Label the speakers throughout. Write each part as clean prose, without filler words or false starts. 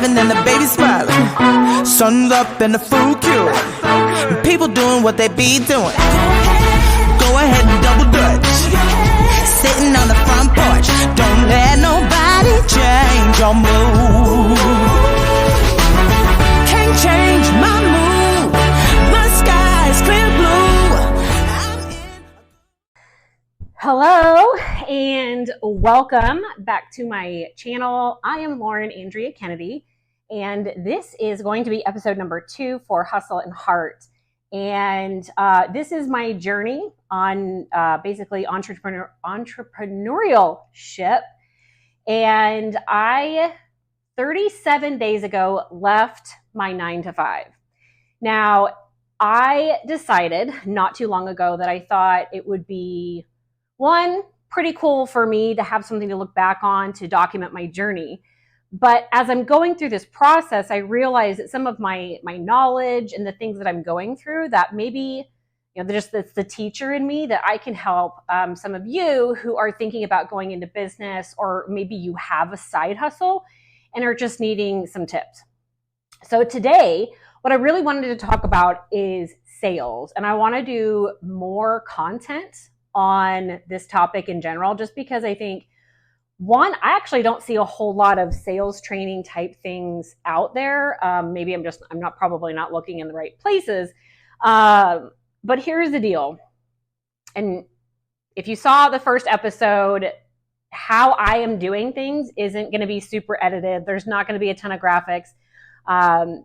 Speaker 1: laughing and the baby smiling. Sun's up and the food cured. People doing what they be doing. Go ahead and double dutch. Sitting on the front porch. Don't let nobody change your mood. Can't change my mood. The sky's clear blue.
Speaker 2: Hello and welcome back to my channel. I am Lauren Andrea Kennedy, and this is going to be episode number 2 for Hustle and Heart. And this is my journey on basically entrepreneurship. And I, 37 days ago, left my 9-to-5. Now, I decided not too long ago that I thought it would be, one, pretty cool for me to have something to look back on to document my journey. But as I'm going through this process, I realize that some of my knowledge and the things that I'm going through, that maybe, that's the teacher in me, that I can help some of you who are thinking about going into business, or maybe you have a side hustle and are just needing some tips. So today, what I really wanted to talk about is sales. And I want to do more content on this topic in general, just because I think, one, I actually don't see a whole lot of sales training type things out there. Maybe I'm probably not looking in the right places. But here's the deal. And if you saw the first episode, how I am doing things isn't going to be super edited. There's not going to be a ton of graphics.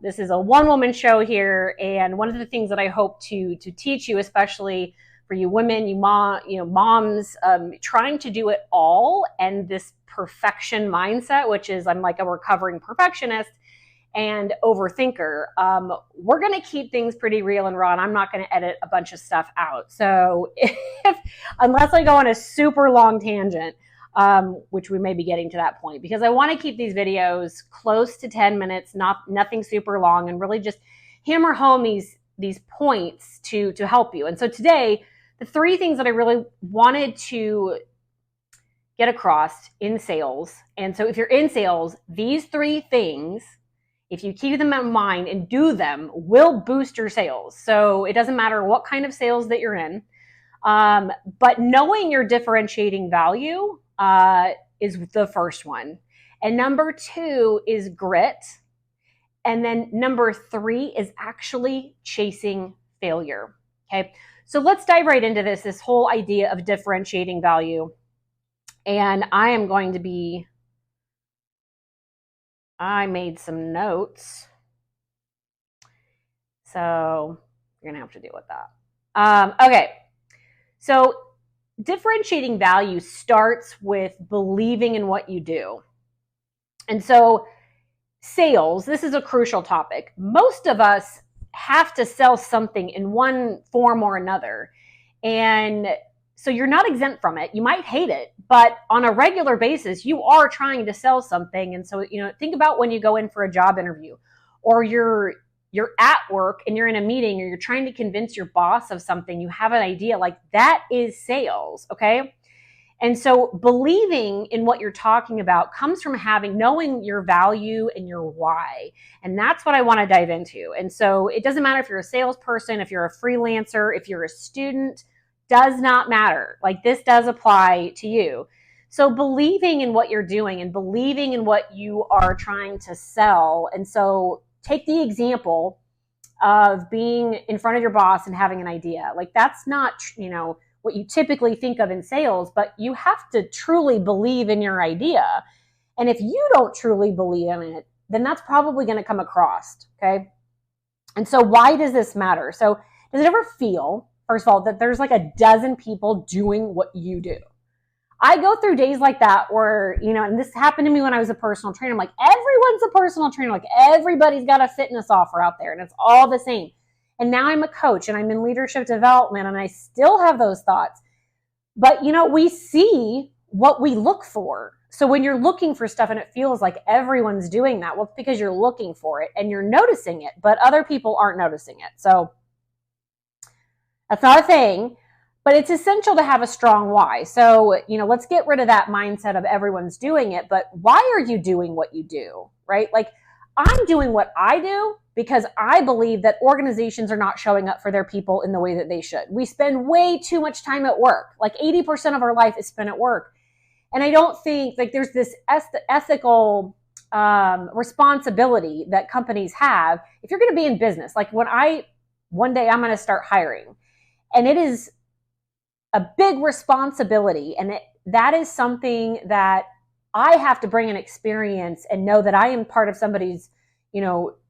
Speaker 2: This is a one-woman show here. And one of the things that I hope to teach you, especially for you women, moms, trying to do it all, and this perfection mindset, which is I'm like a recovering perfectionist and overthinker. We're going to keep things pretty real and raw, and I'm not going to edit a bunch of stuff out. So unless I go on a super long tangent, which we may be getting to that point, because I want to keep these videos close to 10 minutes, nothing super long, and really just hammer home these points to help you. And so today, the 3 things that I really wanted to get across in sales. And so if you're in sales, these 3 things, if you keep them in mind and do them, will boost your sales. So it doesn't matter what kind of sales that you're in. But knowing your differentiating value is the first one. And number 2 is grit. And then number 3 is actually chasing failure. Okay. So let's dive right into this whole idea of differentiating value. And I made some notes. So you're going to have to deal with that. Okay. So differentiating value starts with believing in what you do. And so sales, this is a crucial topic. Most of us have to sell something in one form or another. And so you're not exempt from it. You might hate it, but on a regular basis, you are trying to sell something. And so, think about when you go in for a job interview, or you're at work and you're in a meeting, or you're trying to convince your boss of something, you have an idea, like that is sales. Okay. And so believing in what you're talking about comes from knowing your value and your why. And that's what I want to dive into. And so it doesn't matter if you're a salesperson, if you're a freelancer, if you're a student, does not matter. Like, this does apply to you. So believing in what you're doing and believing in what you are trying to sell. And so take the example of being in front of your boss and having an idea. Like, that's not, what you typically think of in sales, but you have to truly believe in your idea. And if you don't truly believe in it, then that's probably going to come across. Okay. And so why does this matter? So does it ever feel, first of all, that there's like a dozen people doing what you do? I go through days like that where, and this happened to me when I was a personal trainer. I'm like, everyone's a personal trainer. Like, everybody's got a fitness offer out there and it's all the same. And now I'm a coach and I'm in leadership development, and I still have those thoughts. But, we see what we look for. So when you're looking for stuff and it feels like everyone's doing that, well, it's because you're looking for it and you're noticing it, but other people aren't noticing it. So that's not a thing, but it's essential to have a strong why. So, let's get rid of that mindset of everyone's doing it, but why are you doing what you do, right? Like, I'm doing what I do because I believe that organizations are not showing up for their people in the way that they should. We spend way too much time at work. Like 80% of our life is spent at work. And I don't think like there's this ethical responsibility that companies have. If you're going to be in business, like one day I'm going to start hiring, and it is a big responsibility. And that is something that I have to bring an experience and know that I am part of somebody's,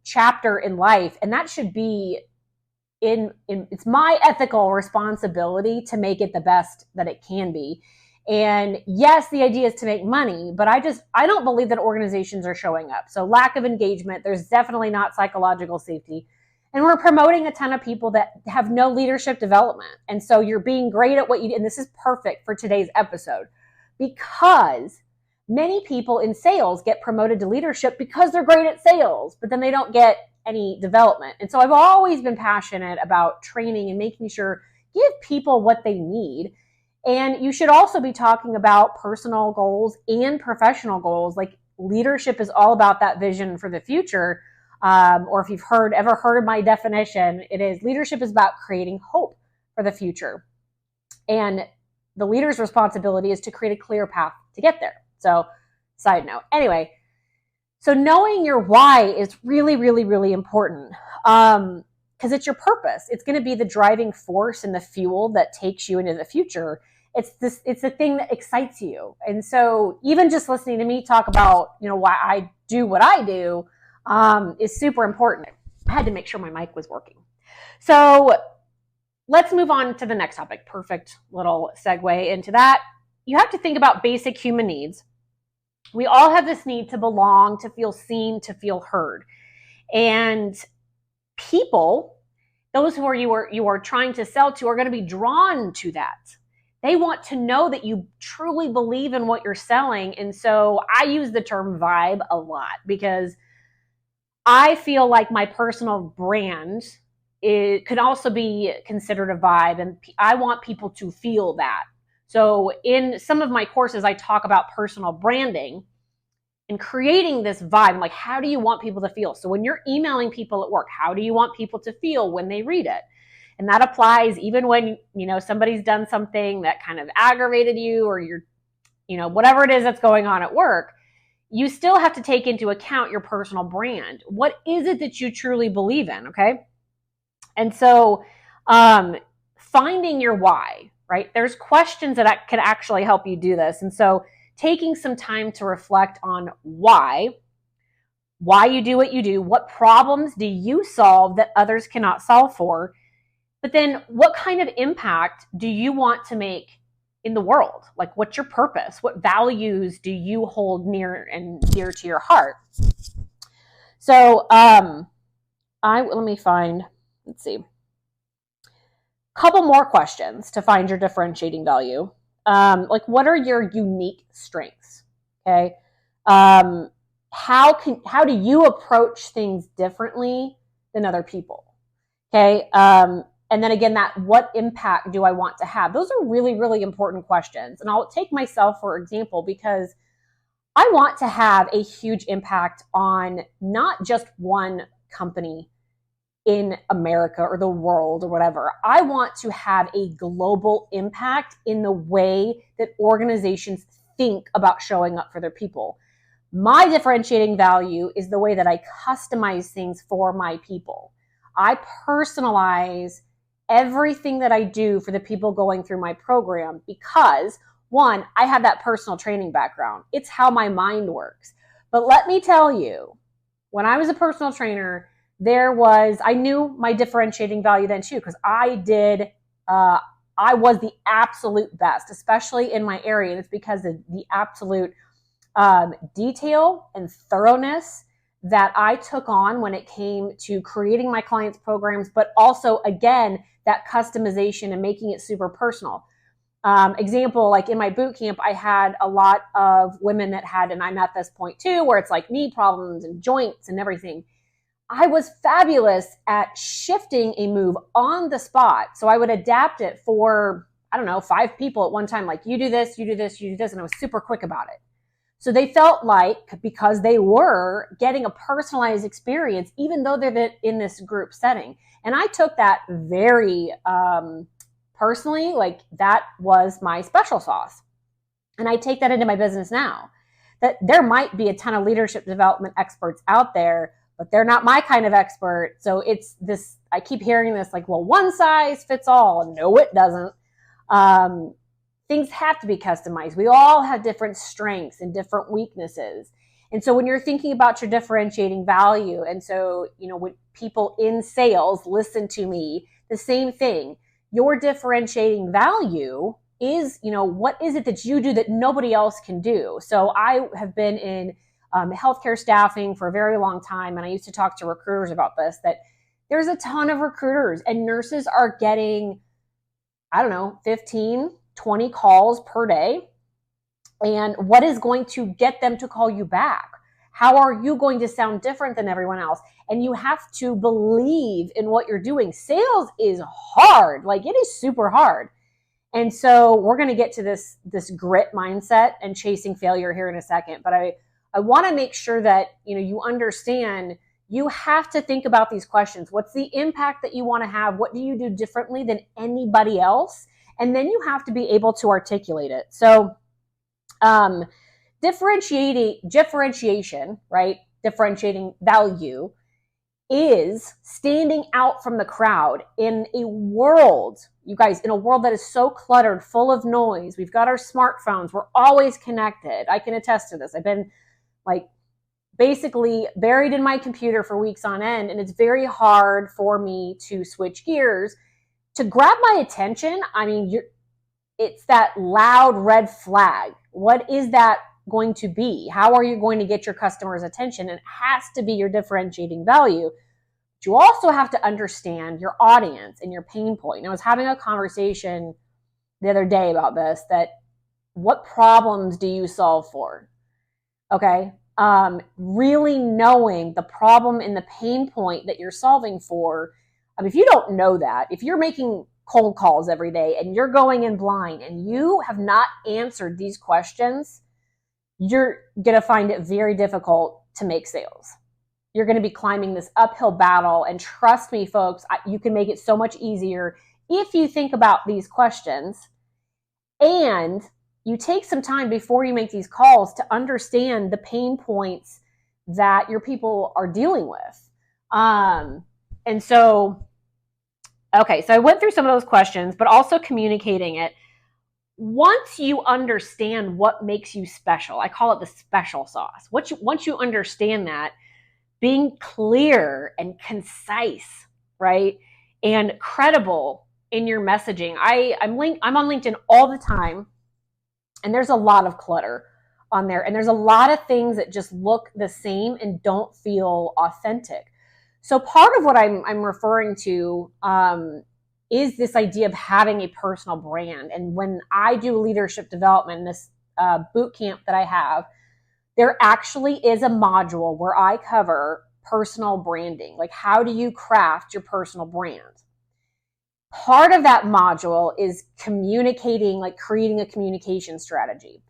Speaker 2: chapter in life. And that should be it's my ethical responsibility to make it the best that it can be. And yes, the idea is to make money, but I don't believe that organizations are showing up. So lack of engagement, there's definitely not psychological safety. And we're promoting a ton of people that have no leadership development. And so you're being great at what you do. And this is perfect for today's episode because many people in sales get promoted to leadership because they're great at sales, but then they don't get any development. And so I've always been passionate about training and making sure give people what they need. And you should also be talking about personal goals and professional goals. Like leadership is all about that vision for the future. Or if you've ever heard my definition, leadership is about creating hope for the future. And the leader's responsibility is to create a clear path to get there. So side note. Anyway, so knowing your why is really, really, really important. Because it's your purpose. It's going to be the driving force and the fuel that takes you into the future. It's the thing that excites you. And so even just listening to me talk about, why I do what I do, is super important. I had to make sure my mic was working. So let's move on to the next topic. Perfect little segue into that. You have to think about basic human needs. We all have this need to belong, to feel seen, to feel heard. And people, those who you are trying to sell to, are going to be drawn to that. They want to know that you truly believe in what you're selling. And so I use the term vibe a lot because I feel like my personal brand, it could also be considered a vibe. And I want people to feel that. So in some of my courses, I talk about personal branding and creating this vibe. Like, how do you want people to feel? So when you're emailing people at work, how do you want people to feel when they read it? And that applies even when, somebody's done something that kind of aggravated you or you're, whatever it is that's going on at work, you still have to take into account your personal brand. What is it that you truly believe in? Okay. And so finding your why, right? There's questions that can actually help you do this. And so taking some time to reflect on why you do what you do, what problems do you solve that others cannot solve for, but then what kind of impact do you want to make in the world? Like, what's your purpose? What values do you hold near and dear to your heart? So let's see. Couple more questions to find your differentiating value. Like, what are your unique strengths? Okay. How do you approach things differently than other people? Okay. And then again, what impact do I want to have? Those are really, really important questions. And I'll take myself, for example, because I want to have a huge impact on not just one company in America or the world or whatever. I want to have a global impact in the way that organizations think about showing up for their people. My differentiating value is the way that I customize things for my people. I personalize everything that I do for the people going through my program because, one, I have that personal training background. It's how my mind works. But let me tell you, when I was a personal trainer, I knew my differentiating value then too, because I was the absolute best, especially in my area. And it's because of the absolute detail and thoroughness that I took on when it came to creating my clients' programs, but also, again, that customization and making it super personal. Example, like in my boot camp, I had a lot of women that had, and I'm at this point too, where it's like knee problems and joints and everything. I was fabulous at shifting a move on the spot. So I would adapt it for, 5 people at one time. Like, you do this, you do this, you do this. And I was super quick about it. So they felt like, because they were getting a personalized experience, even though they're in this group setting. And I took that very personally, like that was my special sauce. And I take that into my business now. That there might be a ton of leadership development experts out there, but they're not my kind of expert. So it's this, I keep hearing this like, well, one size fits all. No, it doesn't. Things have to be customized. We all have different strengths and different weaknesses. And so when you're thinking about your differentiating value, and so, when people in sales listen to me, the same thing, your differentiating value is, what is it that you do that nobody else can do? So I have been in healthcare staffing for a very long time. And I used to talk to recruiters about this, that there's a ton of recruiters and nurses are getting, 15, 20 calls per day. And what is going to get them to call you back? How are you going to sound different than everyone else? And you have to believe in what you're doing. Sales is hard. Like, it is super hard. And so we're going to get to this grit mindset and chasing failure here in a second. But I want to make sure that, you understand you have to think about these questions. What's the impact that you want to have? What do you do differently than anybody else? And then you have to be able to articulate it. So differentiation, right? Differentiating value is standing out from the crowd in a world, you guys, in a world that is so cluttered, full of noise. We've got our smartphones. We're always connected. I can attest to this. I've been basically buried in my computer for weeks on end, and it's very hard for me to switch gears. To grab my attention, it's that loud red flag. What is that going to be? How are you going to get your customers' attention? It has to be your differentiating value. But you also have to understand your audience and your pain point. And I was having a conversation the other day about this, that what problems do you solve for? Okay. Really knowing the problem and the pain point that you're solving for. If you don't know that, if you're making cold calls every day and you're going in blind and you have not answered these questions, you're going to find it very difficult to make sales. You're going to be climbing this uphill battle. And trust me, folks, you can make it so much easier if you think about these questions and you take some time before you make these calls to understand the pain points that your people are dealing with. And so, okay, so I went through some of those questions, but also communicating it. Once you understand what makes you special, I call it the special sauce. Once you understand that, being clear and concise, right, and credible in your messaging. I'm on LinkedIn all the time, and there's a lot of clutter on there, and there's a lot of things that just look the same and don't feel authentic. So part of what I'm referring to is this idea of having a personal brand. And when I do leadership development, this boot camp that I have, there actually is a module where I cover personal branding. Like, how do you craft your personal brand? Part of that module is communicating, like creating a communication strategy.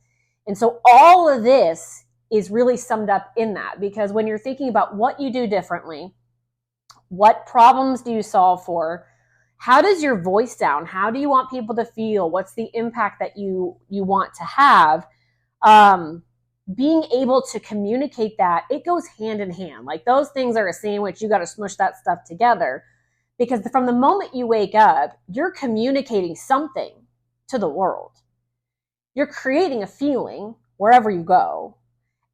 Speaker 2: And so all of this is really summed up in that, because when you're thinking about what you do differently, what problems do you solve for? How does your voice sound? How do you want people to feel? What's the impact that you want to have? Being able to communicate that, it goes hand in hand. Like, those things are a sandwich. You got to smush that stuff together, because from the moment you wake up, you're communicating something to the world. You're creating a feeling wherever you go.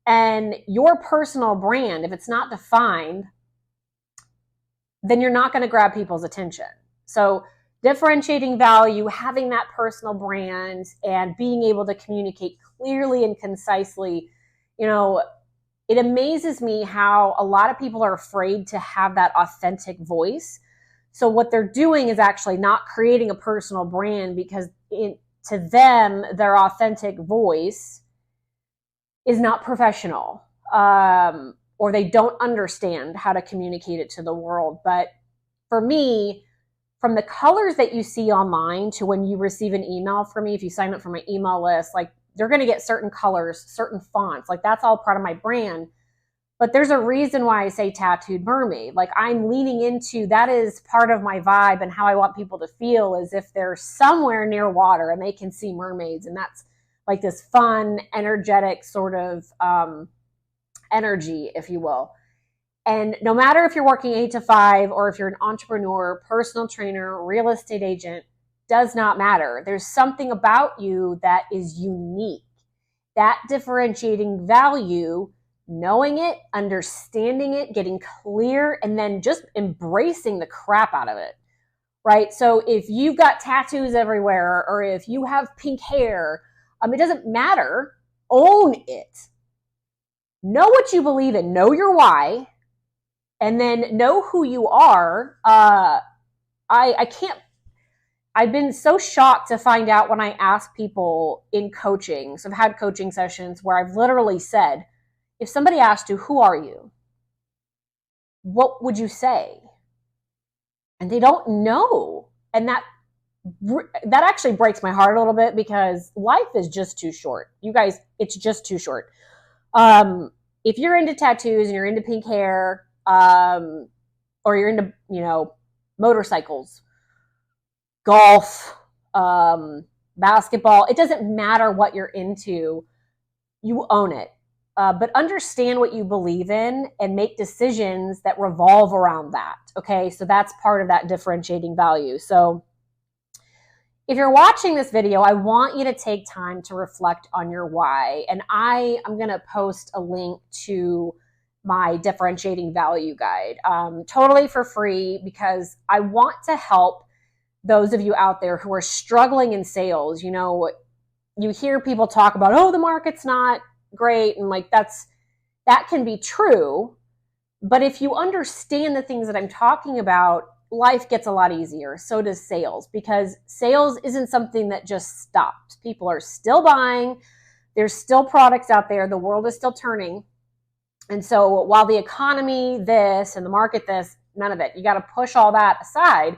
Speaker 2: And your personal brand, if it's not defined, then you're not going to grab people's attention. So differentiating value, having that personal brand, and being able to communicate clearly and concisely, it amazes me how a lot of people are afraid to have that authentic voice. So what they're doing is actually not creating a personal brand, because to them, their authentic voice is not professional, or they don't understand how to communicate it to the world. But for me, from the colors that you see online to when you receive an email from me, if you sign up for my email list, like, They're going to get certain colors, certain fonts. Like that's all part of my brand. But there's a reason why I say tattooed mermaid. Like I'm leaning into that is part of my vibe and how I want people to feel is if they're somewhere near water and they can see mermaids. And that's like this fun, energetic sort of energy, if you will. And no matter if you're working 8 to 5 or if you're an entrepreneur, personal trainer, real estate agent, does not matter. There's something about you that is unique. That differentiating value, knowing it, understanding it, getting clear, and then just embracing the crap out of it, right? So if you've got tattoos everywhere or if you have pink hair, it doesn't matter. Own it. Know what you believe in. Know your why. And then know who you are. I can't, I've been so shocked to find out when I ask people in coaching. So I've had coaching sessions where I've literally said, if somebody asked you, who are you? What would you say? And they don't know. And that actually breaks my heart a little bit because life is just too short. You guys, it's just too short. If you're into tattoos and you're into pink hair, or you're into, motorcycles, golf, basketball, it doesn't matter what you're into, you own it. But understand what you believe in and make decisions that revolve around that. Okay. So that's part of that differentiating value. So if you're watching this video, I want you to take time to reflect on your why. And I'm going to post a link to my differentiating value guide, totally for free, because I want to help those of you out there who are struggling in sales. You hear people talk about, oh, the market's not great. And like, that can be true. But if you understand the things that I'm talking about, life gets a lot easier. So does sales, because sales isn't something that just stops. People are still buying. There's still products out there. The world is still turning. And so while the economy this and the market this, none of it, you got to push all that aside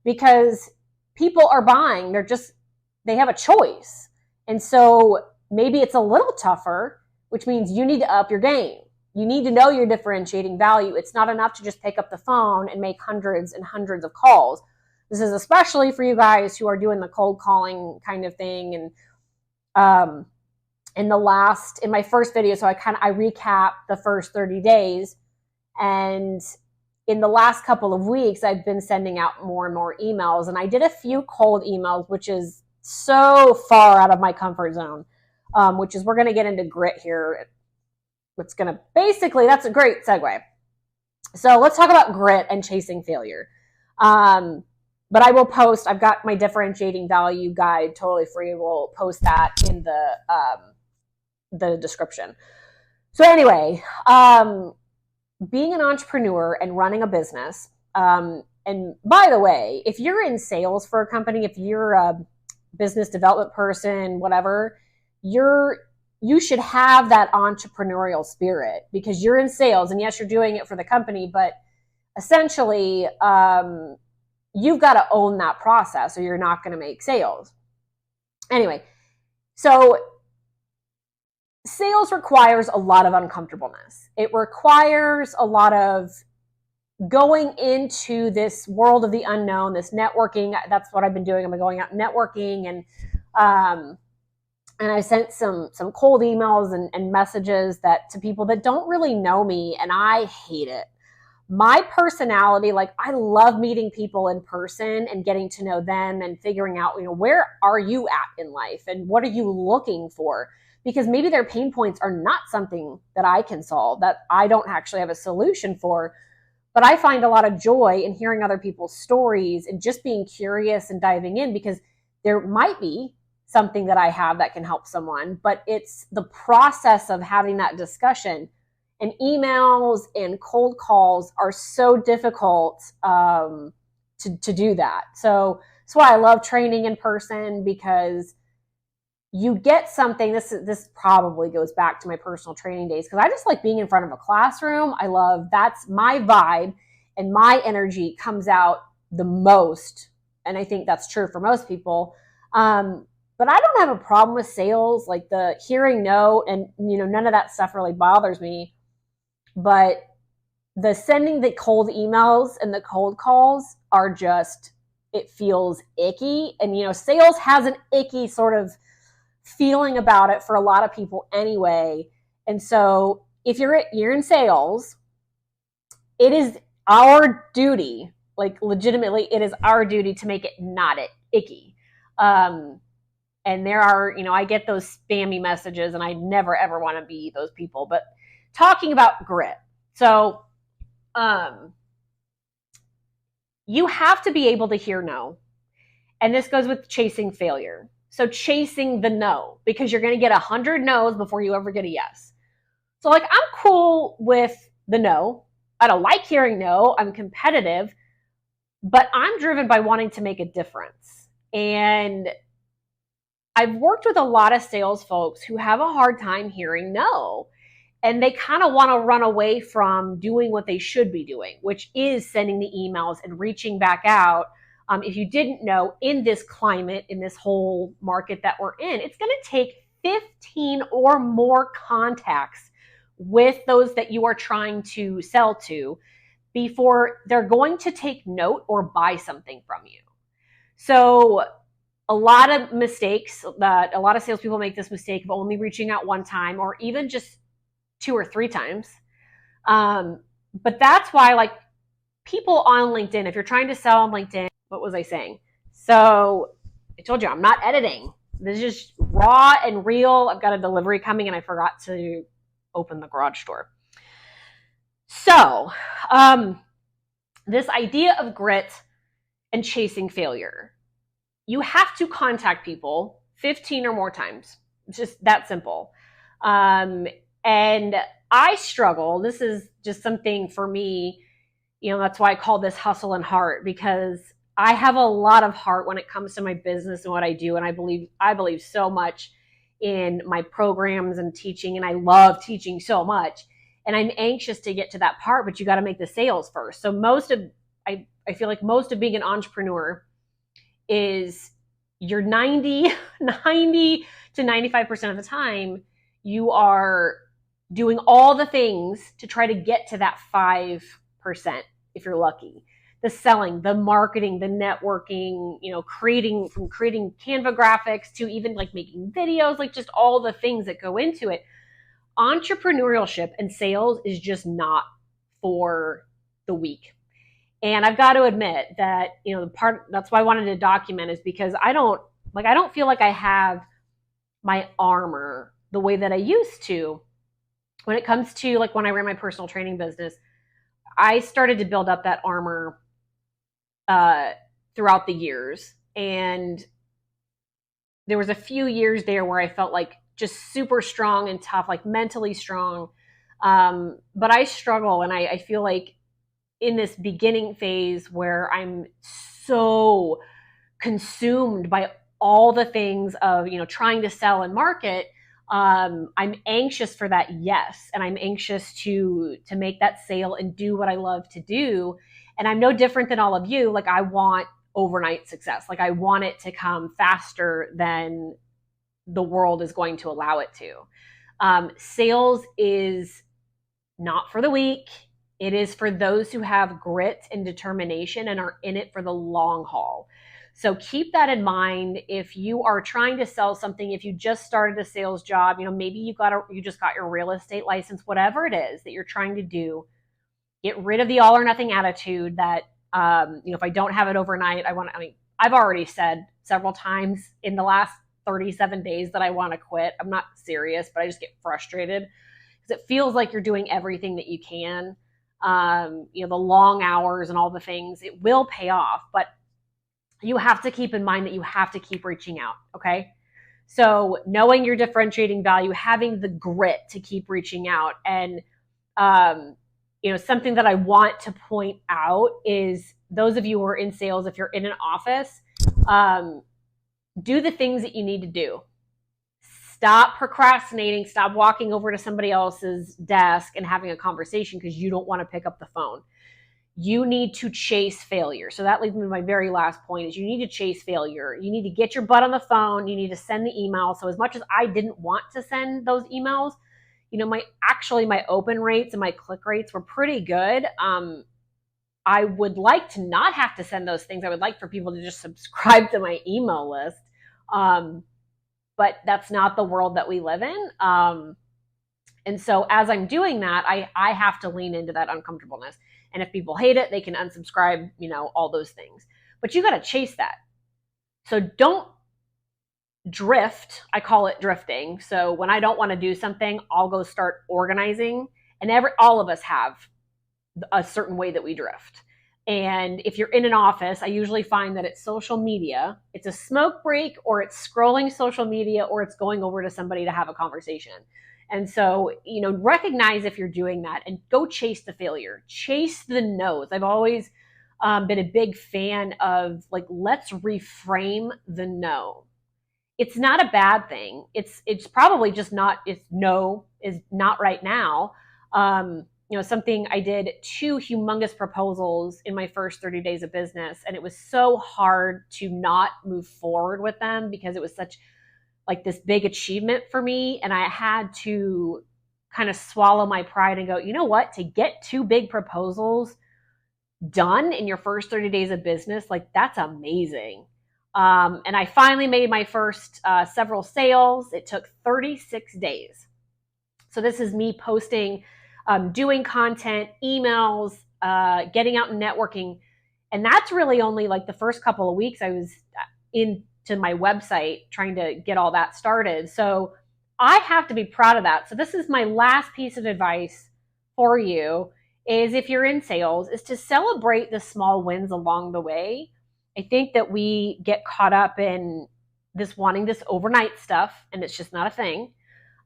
Speaker 2: because people are buying. They have a choice. And so maybe it's a little tougher, which means you need to up your game. You need to know your differentiating value. It's not enough to just pick up the phone and make hundreds and hundreds of calls. This is especially for you guys who are doing the cold calling kind of thing. And in my first video, so I recap the first 30 days. And in the last couple of weeks, I've been sending out more and more emails. And I did a few cold emails, which is so far out of my comfort zone, which is we're going to get into grit here. That's a great segue. So let's talk about grit and chasing failure. But I will post, I've got my differentiating value guide totally free. We'll post that in the description. So anyway, being an entrepreneur and running a business, and by the way, if you're in sales for a company, if you're a business development person, whatever, you should have that entrepreneurial spirit because you're in sales, and yes, you're doing it for the company, but essentially, you've got to own that process or you're not going to make sales. Anyway, so sales requires a lot of uncomfortableness. It requires a lot of going into this world of the unknown, this networking. That's what I've been doing. I've been going out networking, and I sent some cold emails and messages to people that don't really know me, and I hate it. My personality, like I love meeting people in person and getting to know them and figuring out, where are you at in life and what are you looking for? Because maybe their pain points are not something that I can solve, that I don't actually have a solution for. But I find a lot of joy in hearing other people's stories and just being curious and diving in, because there might be something that I have that can help someone, but it's the process of having that discussion. And emails and cold calls are so difficult to do that. So that's why I love training in person, because you get something. This probably goes back to my personal training days, because I just like being in front of a classroom. That's my vibe, and my energy comes out the most. And I think that's true for most people. But I don't have a problem with sales, like the hearing no, and none of that stuff really bothers me. But the sending the cold emails and the cold calls are just, it feels icky. And sales has an icky sort of feeling about it for a lot of people anyway. And so if you're in sales, it is our duty, like legitimately, it is our duty to make it not icky. And there are, I get those spammy messages, and I never ever want to be those people. But talking about grit, so you have to be able to hear no, and this goes with chasing failure. So chasing the no, because you're going to get 100 no's before you ever get a yes. So like, I'm cool with the no. I don't like hearing no. I'm competitive, but I'm driven by wanting to make a difference. And I've worked with a lot of sales folks who have a hard time hearing no. And they kind of want to run away from doing what they should be doing, which is sending the emails and reaching back out. If you didn't know, in this climate, in this whole market that we're in, it's going to take 15 or more contacts with those that you are trying to sell to before they're going to take note or buy something from you. So a lot of mistakes that a lot of salespeople make this mistake of only reaching out one time or even just 2 or 3 times. But that's why, like, people on LinkedIn, if you're trying to sell on LinkedIn, what was I saying? So I told you, I'm not editing. This is just raw and real. I've got a delivery coming and I forgot to open the garage door. So this idea of grit and chasing failure, you have to contact people 15 or more times. It's just that simple. And I struggle. This is just something for me, that's why I call this hustle and heart, because I have a lot of heart when it comes to my business and what I do. And I believe so much in my programs and teaching, and I love teaching so much. And I'm anxious to get to that part, but you got to make the sales first. So I feel like most of being an entrepreneur is you're 90 to 95% of the time, you are doing all the things to try to get to that 5%, if you're lucky. The selling, the marketing, the networking, creating Canva graphics to even like making videos, like just all the things that go into it. Entrepreneurship and sales is just not for the weak. And I've got to admit that, that's why I wanted to document, is because I don't feel like I have my armor the way that I used to. When it comes to, like, when I ran my personal training business, I started to build up that armor throughout the years. And there was a few years there where I felt like just super strong and tough, like mentally strong. But I struggle, and I feel like in this beginning phase where I'm so consumed by all the things of, trying to sell and market, I'm anxious for that yes, and I'm anxious to make that sale and do what I love to do. And I'm no different than all of you. Like, I want overnight success. Like, I want it to come faster than the world is going to allow it to. Sales is not for the weak. It is for those who have grit and determination and are in it for the long haul. So keep that in mind. If you are trying to sell something, if you just started a sales job, maybe you just got your real estate license, whatever it is that you're trying to do, get rid of the all or nothing attitude that, if I don't have it overnight, I've already said several times in the last 37 days that I want to quit. I'm not serious, but I just get frustrated because it feels like you're doing everything that you can. The long hours and all the things, it will pay off, but you have to keep in mind that you have to keep reaching out. Okay. So knowing your differentiating value, having the grit to keep reaching out. And, something that I want to point out is those of you who are in sales, if you're in an office, do the things that you need to do. Stop procrastinating. Stop walking over to somebody else's desk and having a conversation because you don't want to pick up the phone. you need to chase failure. So that leads me to my very last point is you need to chase failure. You need to get your butt on the phone. You need to send the email. So as much as I didn't want to send those emails, my open rates and my click rates were pretty good. I would like to not have to send those things. I would like for people to just subscribe to my email list. But that's not the world that we live in. And so as I'm doing that, I have to lean into that uncomfortableness. And if people hate it, they can unsubscribe, all those things. But you got to chase that. So don't drift. I call it drifting. So when I don't want to do something, I'll go start organizing. And all of us have a certain way that we drift. And if you're in an office, I usually find that it's social media. It's a smoke break, or it's scrolling social media, or it's going over to somebody to have a conversation. And so, recognize if you're doing that and go chase the failure, chase the no's. I've always been a big fan of let's reframe the no. It's not a bad thing. It's probably just not, no is not right now. Something I did 2 humongous proposals in my first 30 days of business. And it was so hard to not move forward with them because it was such this big achievement for me. And I had to kind of swallow my pride and go, you know what, to get 2 big proposals done in your first 30 days of business, that's amazing. And I finally made my first several sales. It took 36 days. So this is me posting, doing content, emails, getting out and networking. And that's really only the first couple of weeks I was into my website trying to get all that started. So I have to be proud of that. So this is my last piece of advice for you is if you're in sales is to celebrate the small wins along the way. I think that we get caught up in wanting this overnight stuff, and it's just not a thing.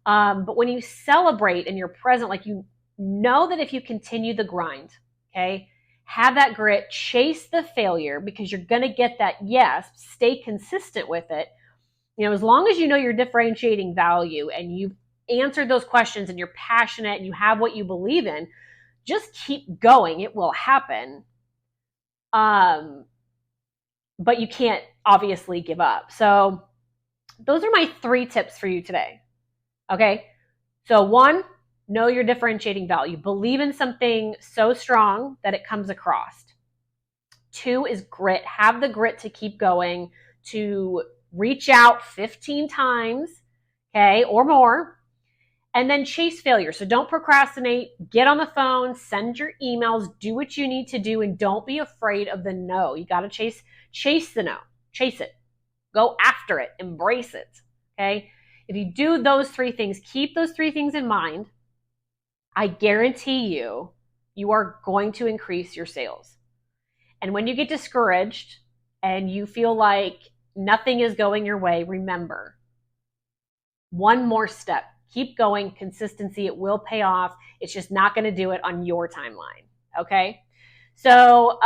Speaker 2: But when you celebrate and you're present, you know that if you continue the grind, okay, have that grit, chase the failure because you're going to get that yes, stay consistent with it. As long as you know your differentiating value and you've answered those questions and you're passionate and you have what you believe in, just keep going. It will happen. But you can't obviously give up. So those are my 3 tips for you today. Okay. So 1, know your differentiating value. Believe in something so strong that it comes across. 2 is grit. Have the grit to keep going, to reach out 15 times, okay, or more. And then chase failure. So don't procrastinate. Get on the phone, send your emails, do what you need to do, and don't be afraid of the no. You got to chase the no. Chase it. Go after it. Embrace it. Okay? If you do those 3 things, keep those 3 things in mind, I guarantee you are going to increase your sales. And when you get discouraged and you feel like nothing is going your way, remember, 1 more step. Keep going. Consistency, it will pay off. It's just not going to do it on your timeline. Okay? So,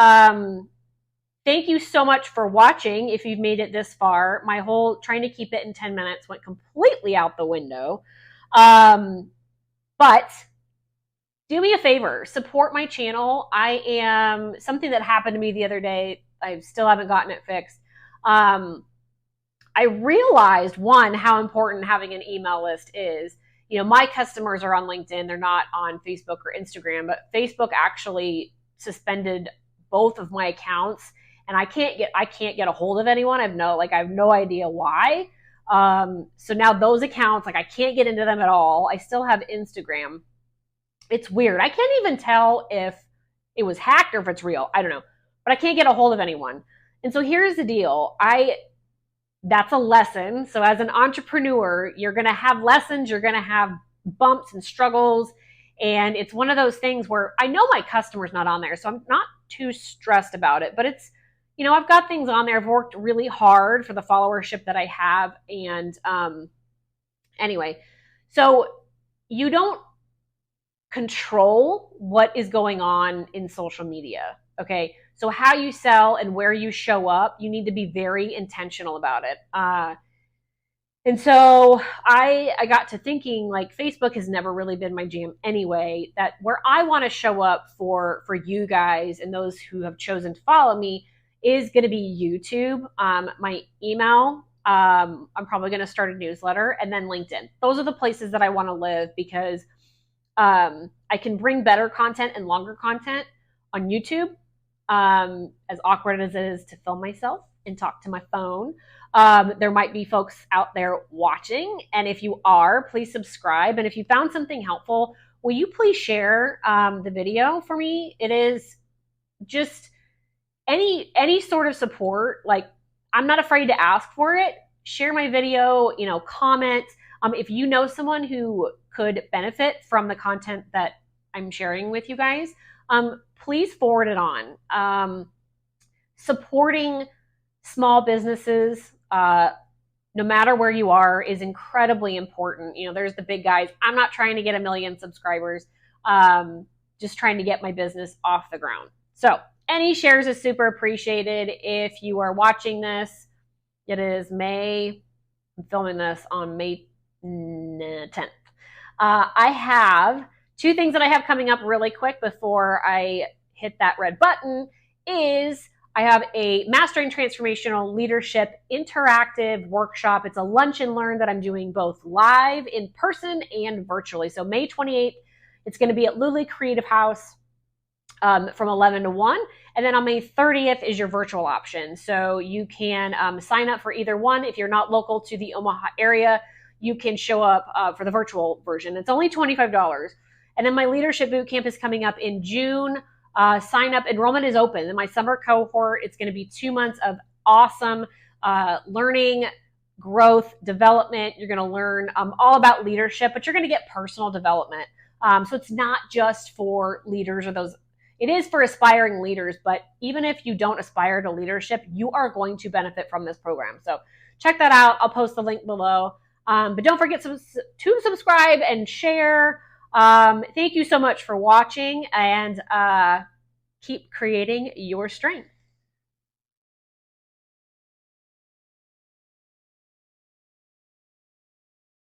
Speaker 2: thank you so much for watching. If you've made it this far, my whole trying to keep it in 10 minutes went completely out the window. But do me a favor, support my channel. Something that happened to me the other day, I still haven't gotten it fixed. I realized, 1, how important having an email list is. My customers are on LinkedIn. They're not on Facebook or Instagram, but Facebook actually suspended both of my accounts, and I can't get a hold of anyone. I have no idea why. So now those accounts, I can't get into them at all. I still have Instagram. It's weird. I can't even tell if it was hacked or if it's real. I don't know, but I can't get a hold of anyone. And so here's the deal. That's a lesson. So as an entrepreneur, you're going to have lessons. You're going to have bumps and struggles. And it's one of those things where I know my customer's not on there, so I'm not too stressed about it. But it's, I've got things on there. I've worked really hard for the followership that I have. And anyway, so you don't control what is going on in social media. Okay. So how you sell and where you show up, you need to be very intentional about it. And so I got to thinking, like, Facebook has never really been my jam anyway, that where I want to show up for you guys and those who have chosen to follow me is going to be YouTube, my email. I'm probably going to start a newsletter, and then LinkedIn. Those are the places that I want to live, because I can bring better content and longer content on YouTube, as awkward as it is to film myself and talk to my phone. There might be folks out there watching, and if you are, please subscribe. And if you found something helpful, will you please share the video for me? It is just any sort of support. Like, I'm not afraid to ask for it. Share my video, comment. If you know someone who could benefit from the content that I'm sharing with you guys, please forward it on. Supporting small businesses, no matter where you are, is incredibly important. There's the big guys. I'm not trying to get 1 million subscribers, just trying to get my business off the ground. So any shares is super appreciated. If you are watching this, it is May. I'm filming this on May 10th. I have 2 things that I have coming up really quick before I hit that red button. I have a Mastering Transformational Leadership interactive workshop. It's a lunch and learn that I'm doing both live in person and virtually. So May 28th, it's going to be at Lully Creative House from 11 to 1. And then on May 30th is your virtual option. So you can sign up for either one. If you're not local to the Omaha area, you can show up for the virtual version. It's only $25. And then my leadership bootcamp is coming up in June. Sign up. Enrollment is open. In my summer cohort, it's going to be 2 months of awesome learning, growth, development. You're going to learn all about leadership, but you're going to get personal development. So it's not just for leaders or those. It is for aspiring leaders, but even if you don't aspire to leadership, you are going to benefit from this program. So check that out. I'll post the link below. But don't forget to subscribe and share. Thank you so much for watching, and keep creating your strength.